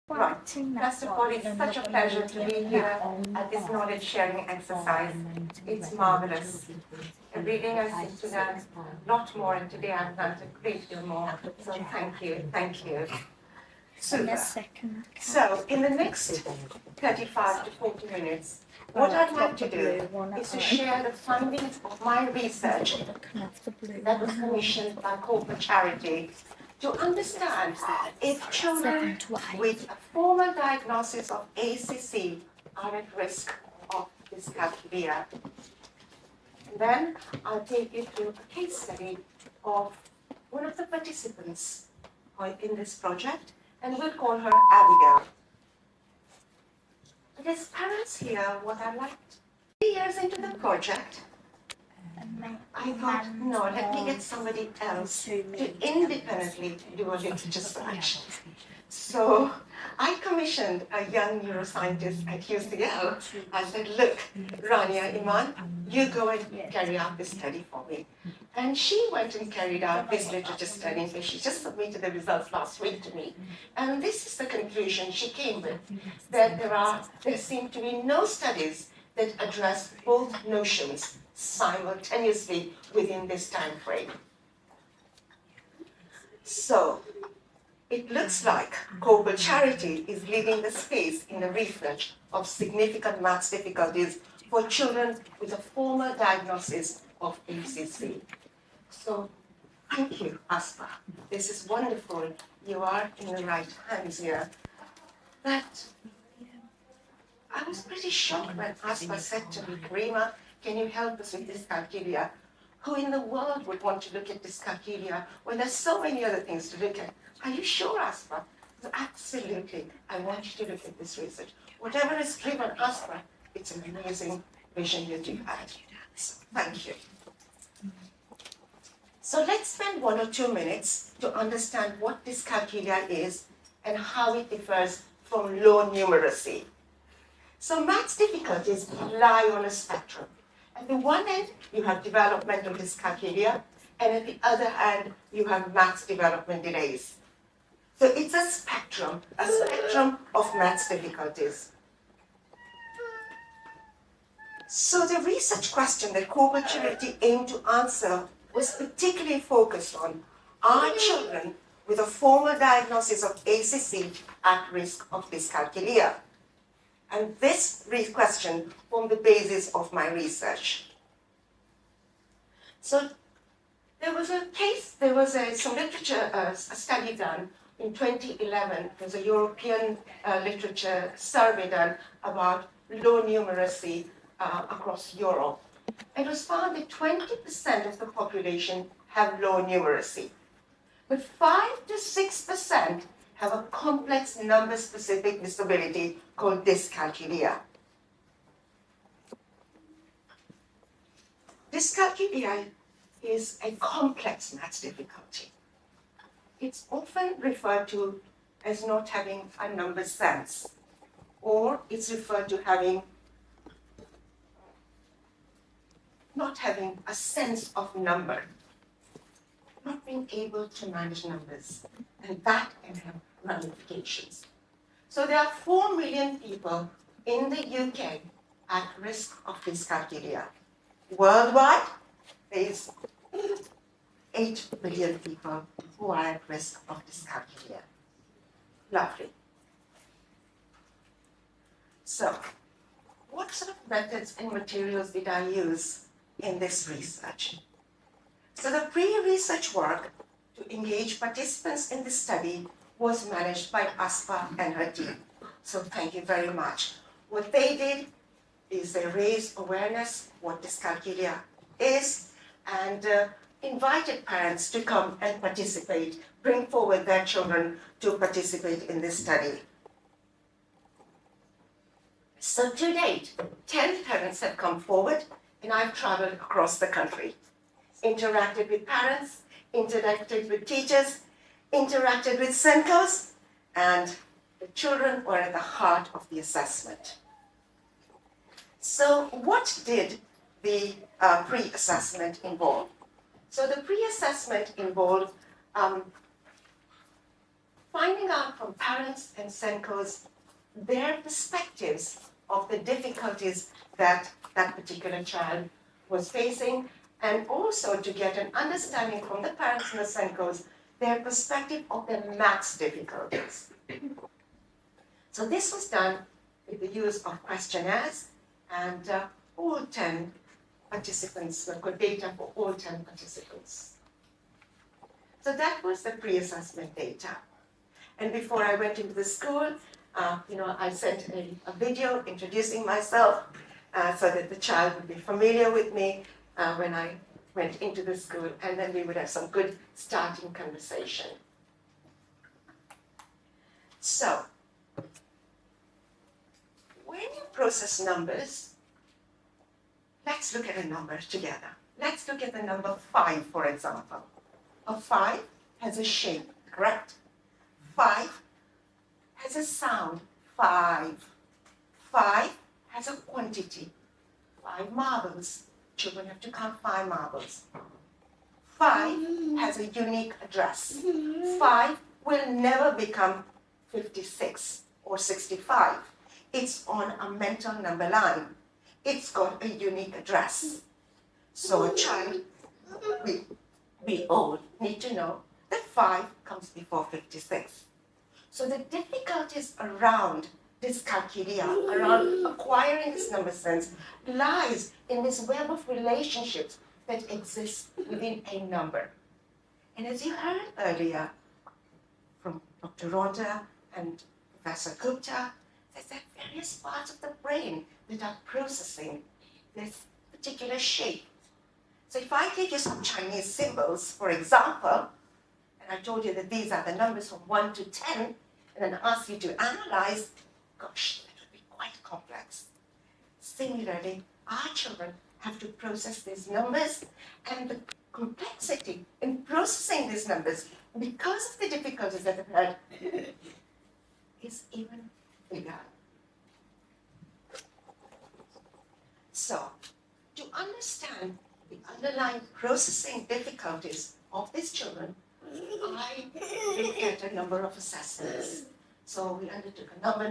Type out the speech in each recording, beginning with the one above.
Right. First of all, it's such a pleasure to be here at this knowledge sharing exercise. It's marvelous. Every day I seem to learn a lot more, and today I've learned a great deal more. So thank you, thank you. Super. So in the next 35 to 40 minutes, what I'd like to do is to share the findings of my research that was commissioned by Corpal Charity to understand if children with a formal diagnosis of ACC are at risk of dyscalculia. And then I'll take you through a case study of one of the participants in this project, and we'll call her Abigail. There's parents here, what I liked. 3 years into the project, I thought, no, let me get somebody else to independently do a literature search. So I commissioned a young neuroscientist at UCL. I said, look, Rania Iman, you go and carry out this study for me. And she went and carried out this literature study, and she just submitted the results last week to me. And this is the conclusion she came with, that there seem to be no studies that address both notions simultaneously within this time frame. So it looks like Corpal Charity is leading the space in the research of significant maths difficulties for children with a formal diagnosis of ACC. So thank you, Aspa. This is wonderful. You are in the right hands here. But I was pretty shocked when Aspa said to me, Karima, can you help us with dyscalculia? Who in the world would want to look at dyscalculia when there's so many other things to look at? Are you sure, Aspa? So absolutely. I want you to look at this research. Whatever has driven Aspa, it's an amazing vision that you had. So, thank you. So let's spend 1 or 2 minutes to understand what dyscalculia is and how it differs from low numeracy. So maths difficulties lie on a spectrum. At the one end, you have developmental dyscalculia, and at the other hand, you have maths development delays. So it's a spectrum of maths difficulties. So the research question that Corpal Charity aimed to answer was particularly focused on, are children with a formal diagnosis of ACC at risk of dyscalculia? And this question formed the basis of my research. So there was some literature, a study done in 2011. There's a European literature survey done about low numeracy across Europe. It was found that 20% of the population have low numeracy, but 5 to 6% have a complex number-specific disability called dyscalculia. Dyscalculia is a complex maths difficulty. It's often referred to as not having a number sense, or it's referred to having not having a sense of number, not being able to manage numbers, and that can have ramifications. So there are 4 million people in the UK at risk of dyscalculia. Worldwide, there is 8 billion people who are at risk of dyscalculia. Lovely. So, what sort of methods and materials did I use in this research? So the pre-research work to engage participants in the study was managed by Aspa and her team. So thank you very much. What they did is they raised awareness what dyscalculia is and invited parents to come and participate, bring forward their children to participate in this study. So to date, 10 parents have come forward, and I've traveled across the country, interacted with parents, interacted with teachers, interacted with SENCOs, and the children were at the heart of the assessment. So what did the pre-assessment involve? So the pre-assessment involved finding out from parents and SENCOs their perspectives of the difficulties that that particular child was facing, and also to get an understanding from the parents and the SENCOs their perspective of their maths difficulties. So this was done with the use of questionnaires, and all 10 participants, we've got data for all 10 participants. So that was the pre-assessment data. And before I went into the school, I sent a video introducing myself so that the child would be familiar with me when I went into the school, and then we would have some good starting conversation. So, when you process numbers, let's look at a number together. Let's look at the number 5, for example. A 5 has a shape, correct? 5 has a sound, 5. 5 has a quantity, 5 marbles. Children have to count 5 marbles. 5 has a unique address. 5 will never become 56 or 65. It's on a mental number line. It's got a unique address. So a child, we all need to know that 5 comes before 56. So the difficulties around dyscalculia, around acquiring this number sense, lies in this web of relationships that exists within a number. And as you heard earlier from Dr. Rhonda and Professor Gupta, there's various parts of the brain that are processing this particular shape. So if I give you some Chinese symbols, for example, and I told you that these are the numbers from 1 to 10, and then ask you to analyze, gosh, that would be quite complex. Similarly, our children have to process these numbers, and the complexity in processing these numbers, because of the difficulties that they've had, is even bigger. So, to understand the underlying processing difficulties of these children, I looked at a number of assessments. So we undertook a number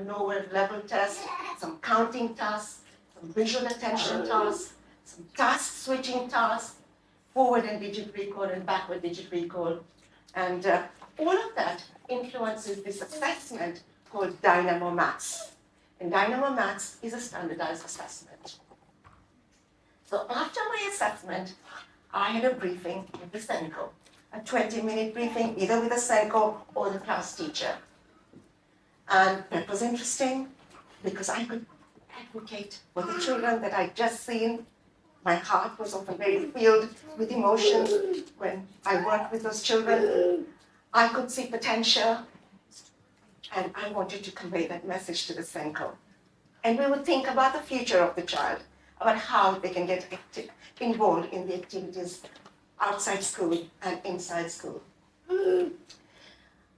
no level test, some counting tasks, some visual attention tasks, some task switching tasks, forward and digit recall and backward digit recall. And all of that influences this assessment called Dynamo Maths. And Dynamo Maths is a standardized assessment. So after my assessment, I had a briefing with the SENCO, a 20-minute briefing, either with the SENCO or the class teacher. And that was interesting because I could advocate for the children that I'd just seen. My heart was often very filled with emotions when I worked with those children. I could see potential, and I wanted to convey that message to the SENCO. And we would think about the future of the child, about how they can get involved in the activities outside school and inside school.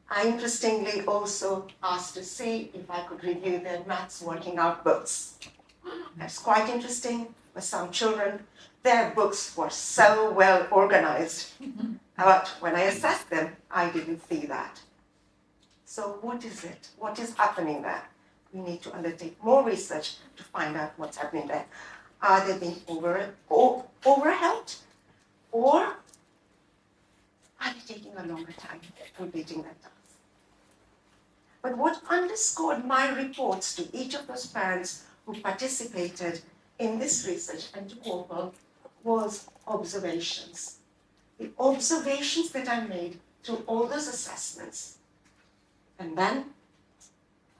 I interestingly also asked to see if I could review their maths working out books. That's quite interesting for some children. Their books were so well organized, but when I assessed them, I didn't see that. So what is it? What is happening there? We need to undertake more research to find out what's happening there. Are they being overhelped? Or are they taking a longer time completing that task? But what underscored my reports to each of those parents who participated in this research and to Corpal was observations. The observations that I made through all those assessments. And then,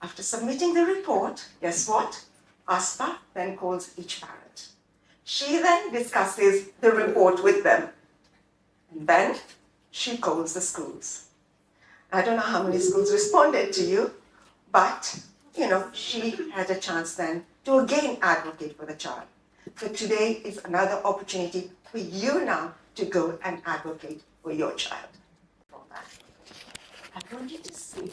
after submitting the report, guess what? ASPA then calls each parent. She then discusses the report with them. And then she calls the schools. I don't know how many schools responded to you, but, she had a chance then to again advocate for the child. So today is another opportunity for you now to go and advocate for your child. I want you to see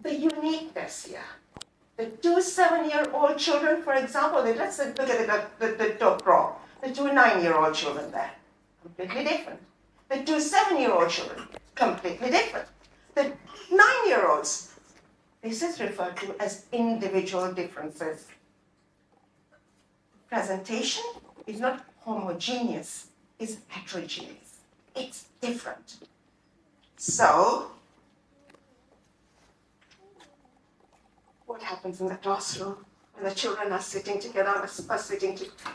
the uniqueness here. The 2 7-year-old children, for example, let's look at the top row. The 2 9-year-old children there, completely different. The two 7-year-old children, completely different. The 9-year-olds, this is referred to as individual differences. Presentation is not homogeneous, it's heterogeneous. It's different. So, what happens in the classroom when the children are sitting together,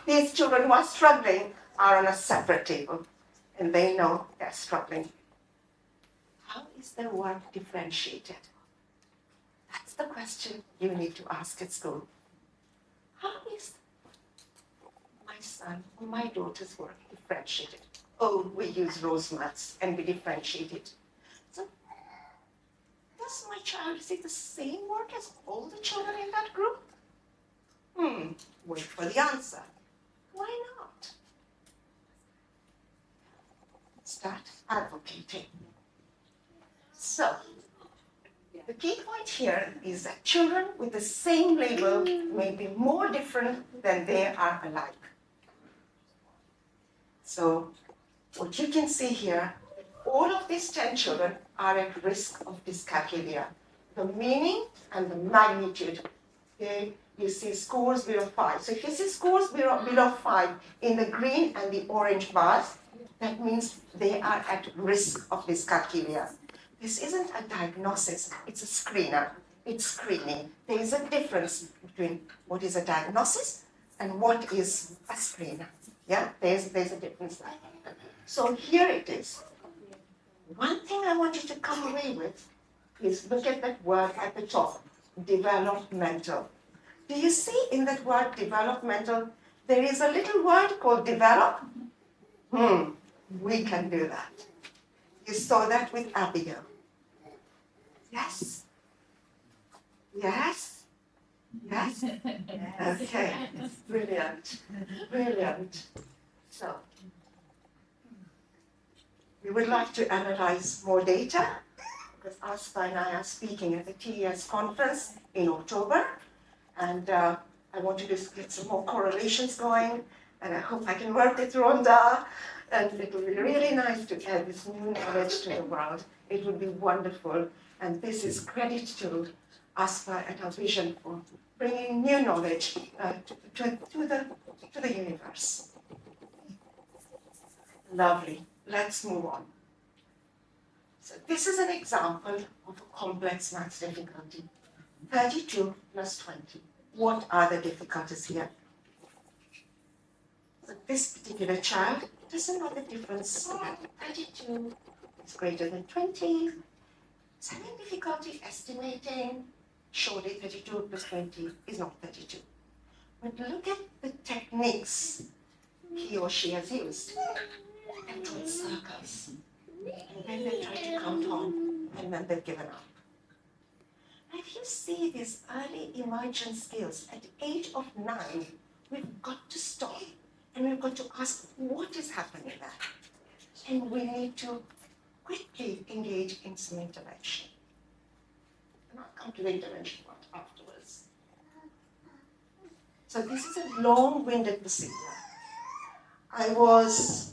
these children who are struggling are on a separate table, and they know they're struggling. How is their work differentiated? That's the question you need to ask at school. How is my son or my daughter's work differentiated? Oh, we use rose mats and we differentiate it. So, does my child see the same work as all the children in that group? Wait for the answer. Why not? Start advocating. So, the key point here is that children with the same label may be more different than they are alike. So, what you can see here, all of these 10 children are at risk of dyscalculia. The meaning and the magnitude, you see scores below 5. So if you see scores below 5 in the green and the orange bars, that means they are at risk of dyscalculia. This isn't a diagnosis, it's a screener. It's screening. There is a difference between what is a diagnosis and what is a screener. Yeah, there's a difference there. So here it is. One thing I want you to come away with is look at that word at the top, developmental. Do you see in that word developmental, there is a little word called develop? We can do that. You saw that with Abigail. Yes? Yes? Yes? Okay, brilliant, brilliant. So, we would like to analyze more data because Aspa and I are speaking at the TES conference in October, and I want to just get some more correlations going, and I hope I can work with Rhonda, and it will be really nice to add this new knowledge to the world. It would be wonderful, and this is credit to Aspa and our vision for bringing new knowledge to the universe. Lovely. Let's move on. So this is an example of a complex maths difficulty. 32 plus 20. What are the difficulties here? So this particular child doesn't know the difference. 32 is greater than 20. It's having difficulty estimating. Surely 32 plus 20 is not 32. But look at the techniques he or she has used. They've drawn circles, and then they try to count on, and then they've given up. And if you see these early emergent skills at the age of 9, we've got to stop, and we've got to ask what is happening there. And we need to quickly engage in some intervention. And I'll come to the intervention part afterwards. So this is a long-winded procedure. I was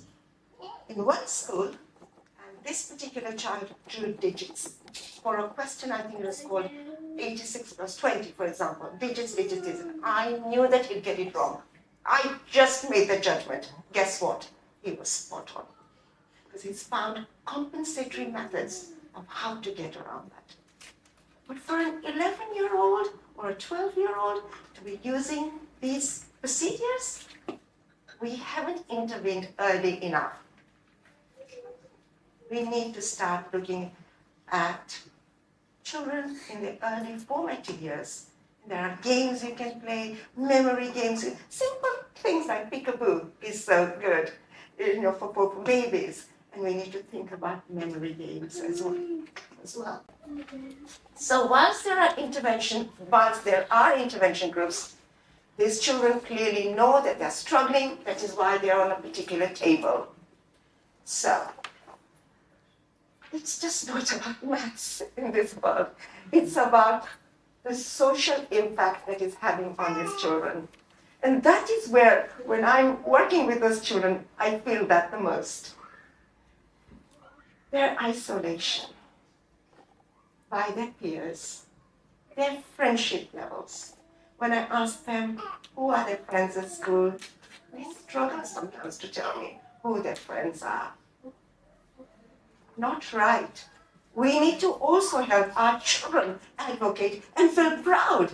in one school, and this particular child drew digits. For a question, I think it was called 86 plus 20, for example. Digits. I knew that he'd get it wrong. I just made the judgment. Guess what? He was spot on. Because he's found compensatory methods of how to get around that. But for an 11-year-old or a 12-year-old to be using these procedures, we haven't intervened early enough. We need to start looking at children in the early formative years. There are games you can play, memory games, simple things like peekaboo is so good, for babies. And we need to think about memory games as well. So whilst there are intervention groups, these children clearly know that they're struggling. That is why they're on a particular table. So it's just not about maths in this world. It's about the social impact that it's having on these children. And that is where, when I'm working with those children, I feel that the most. their isolation by their peers, their friendship levels. When I ask them who are their friends at school, they struggle sometimes to tell me who their friends are. Not right. We need to also help our children advocate and feel proud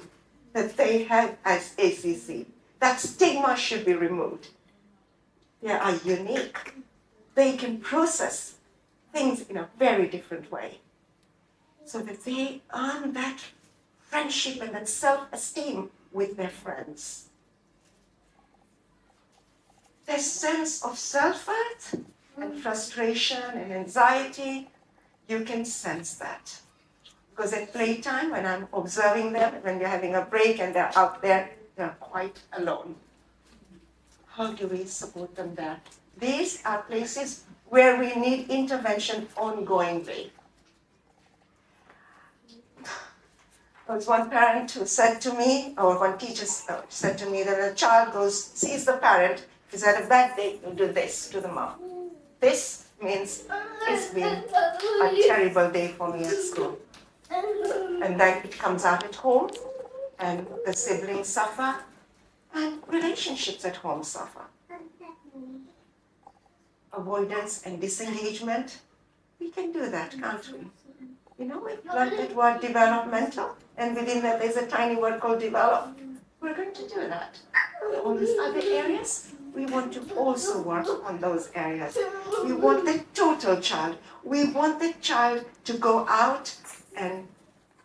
that they have as ACC. That stigma should be removed. They are unique. They can process things in a very different way so that they earn that friendship and that self-esteem with their friends. Their sense of self-worth and frustration and anxiety, you can sense that. Because at playtime, when I'm observing them, when they're having a break and they're out there, they're quite alone. How do we support them there? These are places where we need intervention ongoingly. There was one parent who said to me, or one teacher said to me, that a child sees the parent, if he's had a bad day, he'll do this to the mom. This means it's been a terrible day for me at school. And then it comes out at home, and the siblings suffer, and relationships at home suffer. Avoidance and disengagement, we can do that, can't we? You know, we've learned that word developmental, and within that there's a tiny word called develop. We're going to do that. All these other areas, we want to also work on those areas. We want the total child. We want the child to go out and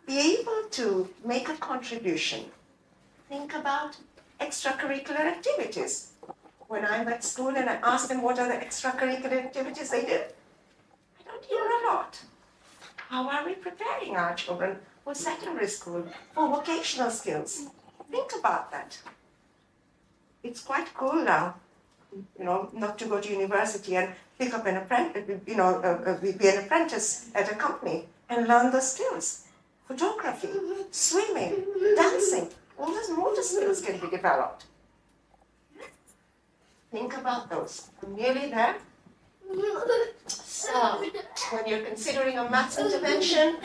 be able to make a contribution. Think about extracurricular activities. When I'm at school and I ask them what are the extracurricular activities they do, I don't hear a lot. How are we preparing our children for secondary school, for vocational skills? Think about that. It's quite cool now, you know, not to go to university and pick up an apprentice, be an apprentice at a company and learn the skills. Photography, swimming, dancing, all those motor skills can be developed. Think about those. I'm nearly there. So, when you're considering a maths intervention,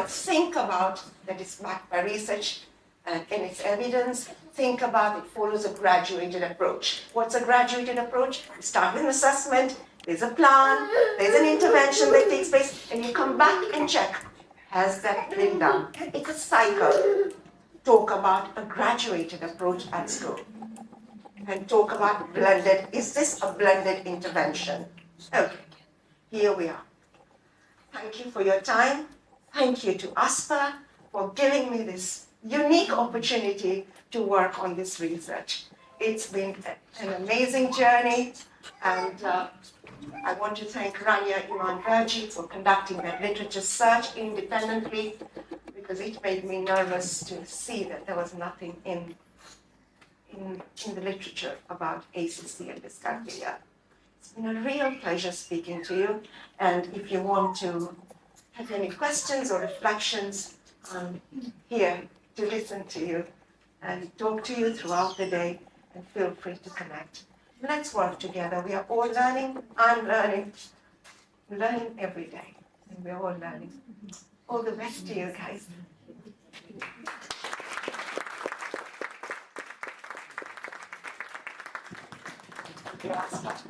think about that it's backed by research and its evidence. Think about it follows a graduated approach. What's a graduated approach? You start with an assessment, there's a plan, there's an intervention that takes place, and you come back and check, has that been done? It's a cycle. Talk about a graduated approach at school. And talk about blended. Is this a blended intervention? Okay, here we are. Thank you for your time. Thank you to ASPA for giving me this unique opportunity to work on this research. It's been an amazing journey, and I want to thank Rania Iman-Raji for conducting that literature search independently, because it made me nervous to see that there was nothing in the literature about ACC and dyscalculia. It's been a real pleasure speaking to you, and if you want to have any questions or reflections, I'm here to listen to you and talk to you throughout the day, and feel free to connect. Let's work together. We are all learning. I'm learning every day, and we're all learning. All the best to you guys. Gracias.